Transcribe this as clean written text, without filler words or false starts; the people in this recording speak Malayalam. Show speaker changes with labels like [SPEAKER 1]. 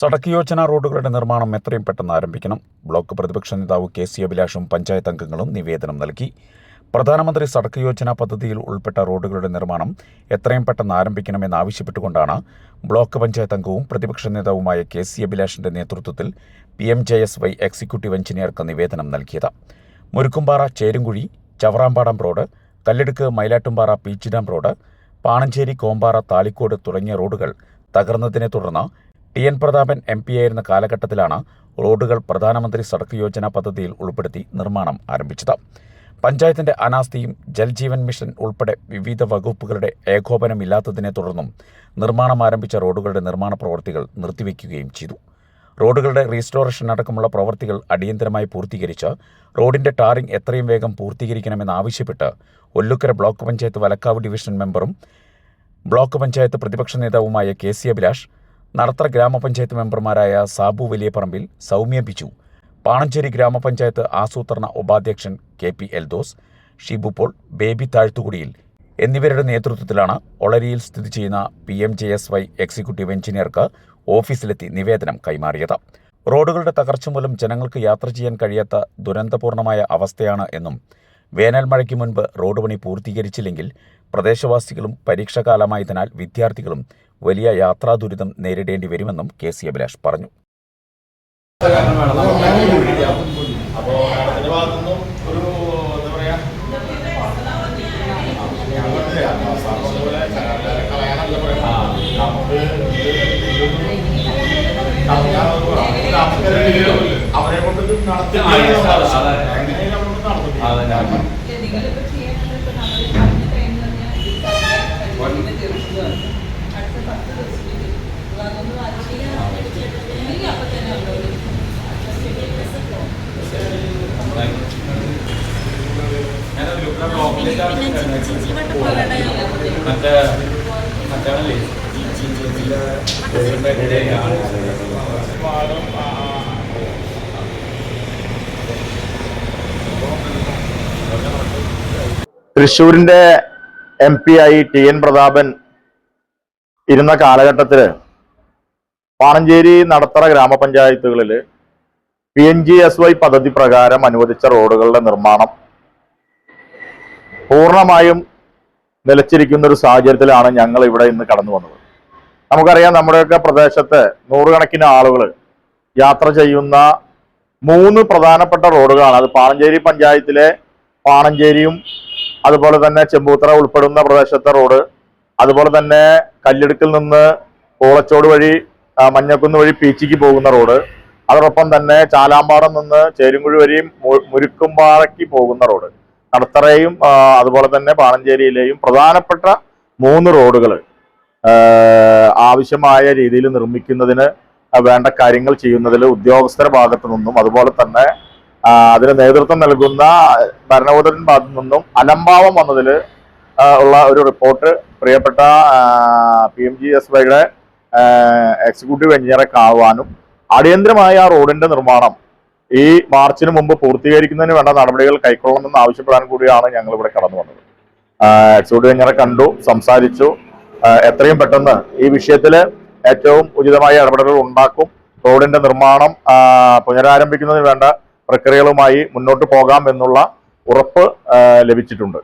[SPEAKER 1] സടക്ക് യോജന റോഡുകളുടെ നിർമ്മാണം എത്രയും പെട്ടെന്ന് ആരംഭിക്കണം. ബ്ലോക്ക് പ്രതിപക്ഷ നേതാവ് കെ.സി. അഭിലാഷും പഞ്ചായത്ത് അംഗങ്ങളും നിവേദനം നൽകി. പ്രധാനമന്ത്രി സടക്ക് യോജന പദ്ധതിയിൽ ഉൾപ്പെട്ട റോഡുകളുടെ നിർമ്മാണം എത്രയും പെട്ടെന്ന് ആരംഭിക്കണമെന്നാവശ്യപ്പെട്ടുകൊണ്ടാണ് ബ്ലോക്ക് പഞ്ചായത്ത് അംഗവും പ്രതിപക്ഷ നേതാവുമായ കെ.സി. അഭിലാഷിന്റെ നേതൃത്വത്തിൽ PMJSY എക്സിക്യൂട്ടീവ് എഞ്ചിനീയർക്ക് നിവേദനം നൽകിയത്. Murukkumpara Cherumkuzhi Chavarampadam road, Kalledukku Mayilattumpara Peechi dam road, Pananchery Kombara Thalikkode തുടങ്ങിയ റോഡുകൾ തകർന്നതിനെ തുടർന്ന് TN പ്രതാപൻ MP ആയിരുന്ന കാലഘട്ടത്തിലാണ് റോഡുകൾ പ്രധാനമന്ത്രി സടക്ക് യോജന പദ്ധതിയിൽ ഉൾപ്പെടുത്തി നിർമ്മാണം ആരംഭിച്ചത്. പഞ്ചായത്തിന്റെ അനാസ്ഥയും ജൽജീവൻ മിഷൻ ഉൾപ്പെടെ വിവിധ വകുപ്പുകളുടെ ഏകോപനമില്ലാത്തതിനെ തുടർന്നും നിർമ്മാണം ആരംഭിച്ച റോഡുകളുടെ നിർമ്മാണ പ്രവൃത്തികൾ നിർത്തിവെക്കുകയും ചെയ്തു. റോഡുകളുടെ റീസ്റ്റോറേഷൻ അടക്കമുള്ള പ്രവൃത്തികൾ അടിയന്തരമായി പൂർത്തീകരിച്ച് റോഡിന്റെ ടാറിംഗ് എത്രയും വേഗം പൂർത്തീകരിക്കണമെന്നാവശ്യപ്പെട്ട് ഒല്ലുക്കര ബ്ലോക്ക് പഞ്ചായത്ത് വലക്കാവ് ഡിവിഷൻ മെമ്പറും ബ്ലോക്ക് പഞ്ചായത്ത് പ്രതിപക്ഷ നേതാവുമായ കെ.സി. അഭിലാഷ്, നടത്തറ ഗ്രാമപഞ്ചായത്ത് മെമ്പർമാരായ സാബു വലിയപറമ്പിൽ, സൗമ്യ ബിജു, പാണഞ്ചേരി ഗ്രാമപഞ്ചായത്ത് ആസൂത്രണ ഉപാധ്യക്ഷൻ KP Eldhose, Shibu Paul, Baby Thazhthukudiyil എന്നിവരുടെ നേതൃത്വത്തിലാണ് ഒളരിയിൽ സ്ഥിതി ചെയ്യുന്ന PMJSY എക്സിക്യൂട്ടീവ് എഞ്ചിനീയർക്ക് ഓഫീസിലെത്തി നിവേദനം കൈമാറിയത്. റോഡുകളുടെ തകർച്ച മൂലം ജനങ്ങൾക്ക് യാത്ര ചെയ്യാൻ കഴിയാത്ത ദുരന്തപൂർണമായ അവസ്ഥയാണ് എന്നും വേനൽ മഴയ്ക്ക് മുൻപ് റോഡ് പണി പൂർത്തീകരിച്ചില്ലെങ്കിൽ പ്രദേശവാസികളും പരീക്ഷാകാലമായതിനാൽ വിദ്യാർത്ഥികളും വലിയ യാത്രാ ദുരിതം നേരിടേണ്ടി വരുമെന്നും കെ.സി. അഭിലാഷ് പറഞ്ഞു.
[SPEAKER 2] തൃശ്ശൂരിന്റെ MP ആയി TN പ്രതാപൻ ഇരുന്ന കാലഘട്ടത്തില് പാണഞ്ചേരി നടത്തറ ഗ്രാമപഞ്ചായത്തുകളിൽ PMJSY പദ്ധതി പ്രകാരം അനുവദിച്ച റോഡുകളുടെ നിർമ്മാണം പൂർണ്ണമായും നിലച്ചിരിക്കുന്ന ഒരു സാഹചര്യത്തിലാണ് ഞങ്ങൾ ഇവിടെ ഇന്ന് കടന്നു വന്നത്. നമുക്കറിയാം, നമ്മുടെയൊക്കെ പ്രദേശത്ത് നൂറുകണക്കിന് ആളുകൾ യാത്ര ചെയ്യുന്ന 3 പ്രധാനപ്പെട്ട റോഡുകളാണ്. അത് പാണഞ്ചേരി പഞ്ചായത്തിലെ പാണഞ്ചേരിയും, അതുപോലെ തന്നെ ചെമ്പൂത്തറ ഉൾപ്പെടുന്ന പ്രദേശത്തെ റോഡ്, അതുപോലെ തന്നെ കല്ലെടുക്കിൽ നിന്ന് പൂളച്ചോട് വഴി മഞ്ഞക്കുന്ന് വഴി പീച്ചിക്ക് പോകുന്ന റോഡ്, അതോടൊപ്പം തന്നെ ചാലാമ്പാടം നിന്ന് ചേരുംകുഴി വഴിയും മുരുക്കുംപാറയ്ക്ക് പോകുന്ന റോഡ്, നടത്തറയും അതുപോലെ തന്നെ പാണഞ്ചേരിയിലെയും പ്രധാനപ്പെട്ട 3 റോഡുകൾ ആവശ്യമായ രീതിയിൽ നിർമ്മിക്കുന്നതിന് വേണ്ട കാര്യങ്ങൾ ചെയ്യുന്നതിൽ ഉദ്യോഗസ്ഥരുടെ ഭാഗത്തു നിന്നും അതുപോലെ തന്നെ അതിന് നേതൃത്വം നൽകുന്ന ഭരണകൂടത്തിന്റെ ഭാഗത്തു നിന്നും അലംഭാവം വന്നതിൽ ഉള്ള ഒരു റിപ്പോർട്ട് പ്രിയപ്പെട്ട PMJSYയുടെ എക്സിക്യൂട്ടീവ് എഞ്ചിനീയറെ കാണുവാനും അടിയന്തരമായ ആ റോഡിന്റെ നിർമ്മാണം ഈ മാർച്ചിന് മുമ്പ് പൂർത്തീകരിക്കുന്നതിന് വേണ്ട നടപടികൾ കൈക്കൊള്ളണമെന്ന് ആവശ്യപ്പെടാൻ കൂടിയാണ് ഞങ്ങൾ ഇവിടെ കടന്നു വന്നത്. എക്സിക്യൂട്ടീവ് എഞ്ചിനീയറെ കണ്ടു, സംസാരിച്ചു. എത്രയും പെട്ടെന്ന് ഈ വിഷയത്തിൽ ഏറ്റവും ഉചിതമായ ഇടപെടലുകൾ ഉണ്ടാക്കും. റോഡിന്റെ നിർമ്മാണം പുനരാരംഭിക്കുന്നതിന് വേണ്ട പ്രക്രിയകളുമായി മുന്നോട്ട് പോകാം എന്നുള്ള ഉറപ്പ് ലഭിച്ചിട്ടുണ്ട്.